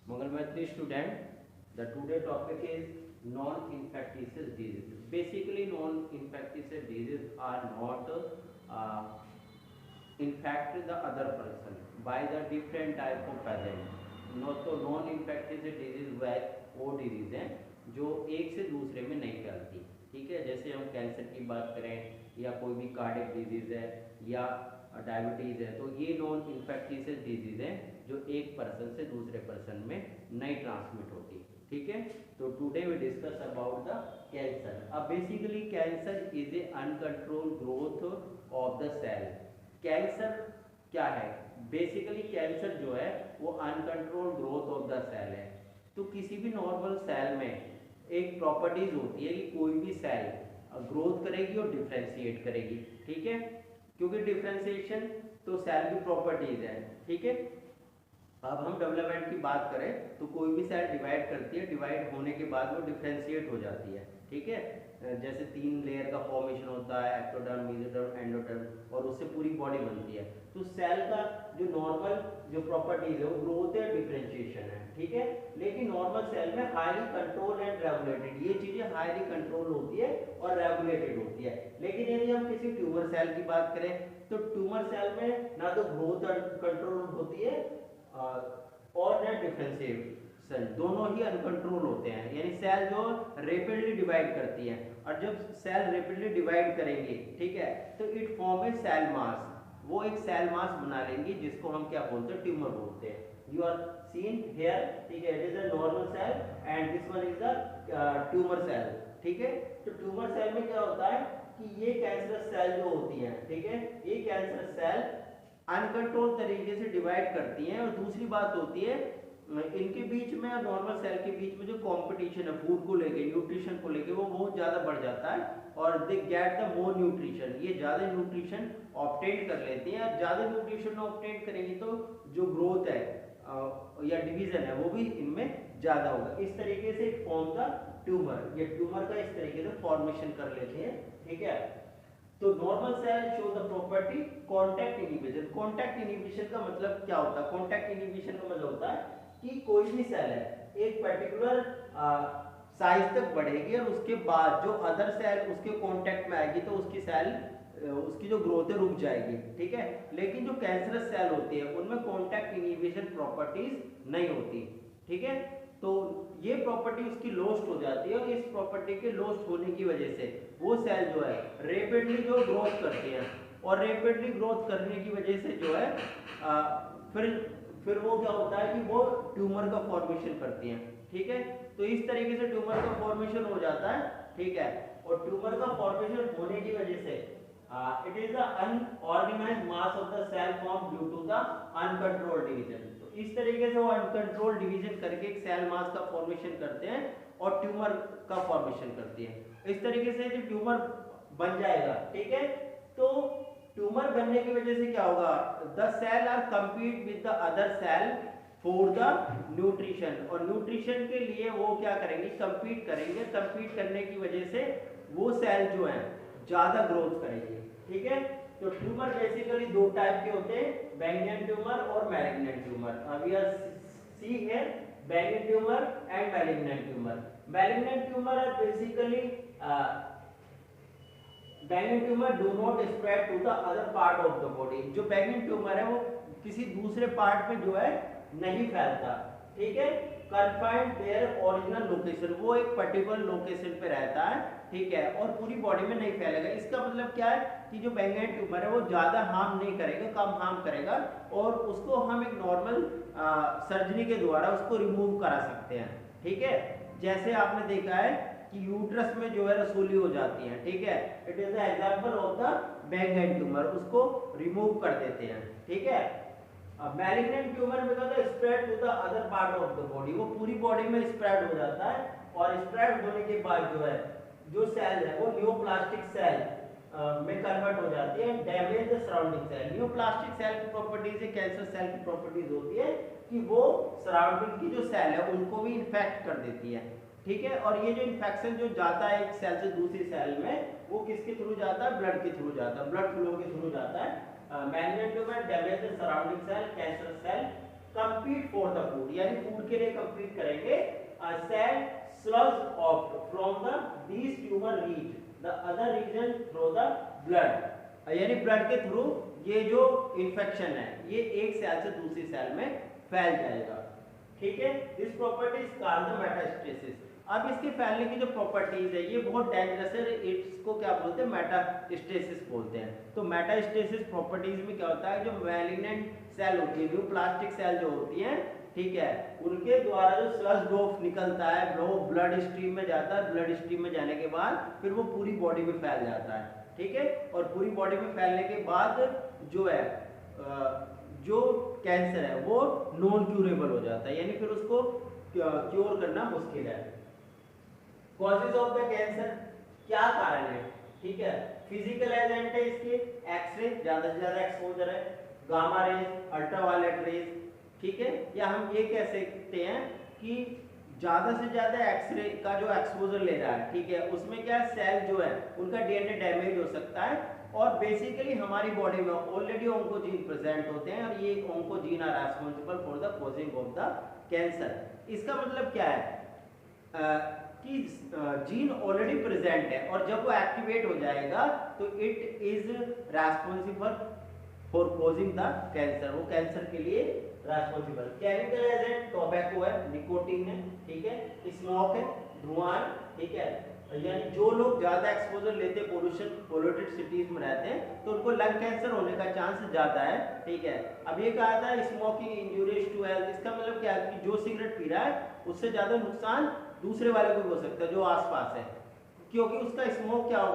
Mangalmatri student, the today topic is non-infectious diseases. Basically, non-infectious diseases are not infect the other person by the different type of pathogen. not तो non इन्फेक्टिस disease वह वो disease है जो एक से दूसरे में नहीं फैलती। ठीक है, जैसे हम कैंसर की बात करें या कोई भी कार्डियक डिजीज है या डायबिटीज़ है, तो ये नॉन इन्फेक्टिस डिजीज है जो एक पर्सन से दूसरे पर्सन में नहीं ट्रांसमिट होती। ठीक है, तो today we discuss about the cancer. अब basically cancer is a uncontrol growth of the cell. Cancer क्या है? बेसिकली कैंसर जो है वो uncontrol growth of the cell है। तो किसी भी नॉर्मल सेल में एक प्रॉपर्टीज होती है कि कोई भी सेल ग्रोथ करेगी और डिफ्रेंशिएट करेगी। ठीक है, क्योंकि डिफ्रेंशिएशन तो सेल की प्रॉपर्टीज है। ठीक है, अब हम डेवलपमेंट की बात करें तो कोई भी सेल डिवाइड करती है, डिवाइड होने के बाद वो डिफ्रेंशिएट हो जाती है। ठीक है, जैसे 3 लेयर का फॉर्मेशन होता है, एक्टोडर्म, मेसोडर्म, एंडोडर्म, और उससे पूरी बॉडी बनती है। तो सेल का जो नॉर्मल जो प्रॉपर्टीज है वो ग्रोथ है, डिफरेंशिएशन है। ठीक है, लेकिन नॉर्मल सेल में हाईली कंट्रोल एंड रेगुलेटेड, ये चीजें हाईली कंट्रोल होती है और रेगुलेटेड होती है। लेकिन यदि हम किसी ट्यूमर सेल की बात करें तो ट्यूमर सेल में ना तो ग्रोथ कंट्रोल होती है और ना डिफरेंशिएशन, दोनों ही अनकंट्रोल होते हैं। यानी सेल जो रैपिडली डिवाइड करती है, और जब सेल रैपिडली डिवाइड करेंगे, ठीक है, तो it form a cell mass, वो एक सेल मास बना लेंगे जिसको हम क्या बोलते हैं? ट्यूमर बोलते हैं। यू आर सीन हियर, ठीक है, it is a normal cell and this one is the tumour cell. ठीक है, तो ट्यूमर सेल में क्या होता है कि ये कैंसरस सेल जो होती हैं, ठीक है, ये कैंसरस सेल अनकंट्रोल तरीके से डिवाइड करती हैं। और दूसरी बात होती है इनके बीच में और नॉर्मल सेल के बीच में जो कंपटीशन है फूड को लेके, न्यूट्रिशन को लेके, वो बहुत ज़्यादा बढ़ जाता है और they get the more nutrition, ये ज़्यादा न्यूट्रिशन ऑब्टेन कर लेती हैं। और ज़्यादा न्यूट्रिशन ऑब्टेन करेंगी तो जो ग्रोथ है या डिवीजन है वो भी इनमें ज़्यादा होगा। इस तरीके से फॉर्म द ट्यूमर, ये ट्यूमर का इस तरीके से फॉर्मेशन कर लेते हैं। ठीक है, तो normal cell show the property contact inhibition. Contact inhibition का मतलब क्या होता है? कॉन्टैक्ट इनहिबिशन का मतलब होता है कि कोई भी सेल है एक पर्टिकुलर साइज तक बढ़ेगी और उसके बाद जो अदर सेल उसके कांटेक्ट में आएगी तो उसकी सेल उसकी जो ग्रोथ है रुक जाएगी। ठीक है, लेकिन जो कैंसरस सेल होती है उनमें कांटेक्ट इनहिबिशन प्रॉपर्टीज नहीं होती। ठीक है, तो ये प्रॉपर्टी उसकी लॉस्ट हो जाती है और इस प्रॉपर्टी के लॉस्ट होने की वजह से वो सेल जो है रैपिडली जो ग्रोथ करती है, और रैपिडली ग्रोथ करने की वजह से जो है फिर वो क्या होता है कि वो ट्यूमर का फॉर्मेशन करती हैं। ठीक है, तो इस तरीके से ट्यूमर का फॉर्मेशन हो जाता है। ठीक है, और ट्यूमर का फॉर्मेशन होने की वजह से it is the unorganised mass of the cell form due to the uncontrolled division. तो इस तरीके से वो अनकंट्रोल्ड डिवीजन करके एक सेल मास का फॉर्मेशन करते हैं और ट्यूमर का फॉर्मेशन करती है। इस तरीके से जो ट्यूमर बन जाएगा, ठीक है, तो ट्यूमर बनने की वजह से क्या होगा? The cell are compete with the other cell for the nutrition, और न्यूट्रिशन के लिए वो क्या करेंगे? कंपीट करेंगे। कंपीट करने की वजह से वो सेल जो है ज्यादा ग्रोथ करेंगे। ठीक है, तो ट्यूमर बेसिकली दो टाइप के होते हैं, बेनिग्न ट्यूमर और malignant tumour. We are see here benign tumour and malignant tumour. Malignant tumour are basically benign tumour do not spread to the other part of the body. जो benign tumour है वो किसी दूसरे part में जो है नहीं फैलता। ठीक है, कन्फाइंड देयर ओरिजिनल लोकेशन, वो एक पर्टिकुलर लोकेशन पे रहता है। ठीक है, और पूरी बॉडी में नहीं फैलेगा। इसका मतलब क्या है कि जो बेनिग्न ट्यूमर है वो ज्यादा हार्म नहीं करेगा, कम हार्म करेगा, और उसको हम एक नॉर्मल सर्जरी के द्वारा उसको रिमूव करा सकते हैं। ठीक है, जैसे आपने देखा है कि यूट्रस में जो है रसोली हो जाती है। ठीक है, it is the example of the benign tumour, उसको रिमूव कर देते हैं। ठीक है, malignant tumour because spread to the other part of the body, वो पूरी बॉडी में स्प्रेड हो जाता है, और स्प्रेड होने के बाद जो है जो सेल है वो न्यूप्लास्टिक सेल में कन्वर्ट हो जाती है, damage the surrounding cell. Neoplastic cell की प्रॉपर्टीज है, कैंसर सेल की प्रॉपर्टीज होती है कि वो सराउंडिंग की जो सेल है उनको भी इन्फेक्ट कर देती है। ठीक है, और ये जो इन्फेक्शन जो जाता है एक सेल से दूसरी सेल में, वो किसके थ्रू जाता है? ब्लड के थ्रू जाता है, ब्लड फ्लो के थ्रू जाता है। Malignant tumour damage the surrounding cell, cancer cell compete compete for the food, यानी फूड के लिए compete करेंगे. A cell slugs off from the these tumor reach the other region through the blood. यानी blood के through ये जो infection है ये एक सेल से दूसरी सेल में फैल जाएगा. ठीक है, this property is called the metastasis. अब इसके फैलने की जो प्रॉपर्टीज है ये बहुत डेंजरस है, इसको क्या बोलते हैं, मेटास्टेसिस बोलते हैं. तो मेटास्टेसिस प्रॉपर्टीज में क्या होता है, जो मैलिग्नेंट सेल होती है, जो प्लास्टिक सेल जो होती है, ठीक है, उनके द्वारा जो स्लज डोफ निकलता है वो ब्लड स्ट्रीम में जाता है. ब्लड स्ट्रीम में जाने के बाद फिर वो पूरी बॉडी में फैल जाता है. ठीक है, और पूरी बॉडी में फैलने के बाद जो है जो कैंसर है वो नॉन क्यूरेबल हो जाता है, यानी फिर उसको क्योर करना मुश्किल है. कॉजेज ऑफ द कैंसर, क्या कारण है, ठीक है, फिजिकल एजेंट है इसके, एक्सरे, ज्यादा से ज्यादा एक्सपोजर है, गामा रेज, अल्ट्रावायलेट रेज. ठीक है, या हम ये कह सकते हैं कि ज्यादा से ज्यादा एक्सरे का जो एक्सपोजर ले रहा है, ठीक है, उसमें क्या सेल जो है उनका डीएनए डैमेज हो सकता है. और बेसिकली हमारी बॉडी में ऑलरेडी ऑन्कोजीन प्रेजेंट होते हैं और ये oncogene are responsible for the causing of the cancer. इसका मतलब क्या है कि जीन ऑलरेडी प्रेजेंट है और जब वो एक्टिवेट हो जाएगा तो it is responsible for causing the cancer, वो कैंसर के लिए रेस्पॉन्सिबल. केमिकल एजेंट टोबैको है, निकोटीन है, ठीक है, स्मोक है, धुआं, ठीक है, यानी जो लोग ज्यादा एक्सपोजर लेते हैं, पोल्यूशन पोल्यूटेड सिटीज में रहते हैं, तो उनको लंग कैंसर होने का चांस ज्यादा है. ठीक है, अब ये कहा था स्मोकिंग इंजूरियस टू हेल्थ. इसका मतलब क्या है कि जो सिगरेट पी रहा है उससे ज्यादा नुकसान दूसरे वाले को भी हो सकता है जो आसपास है, क्योंकि उसका स्मोक क्या होगा,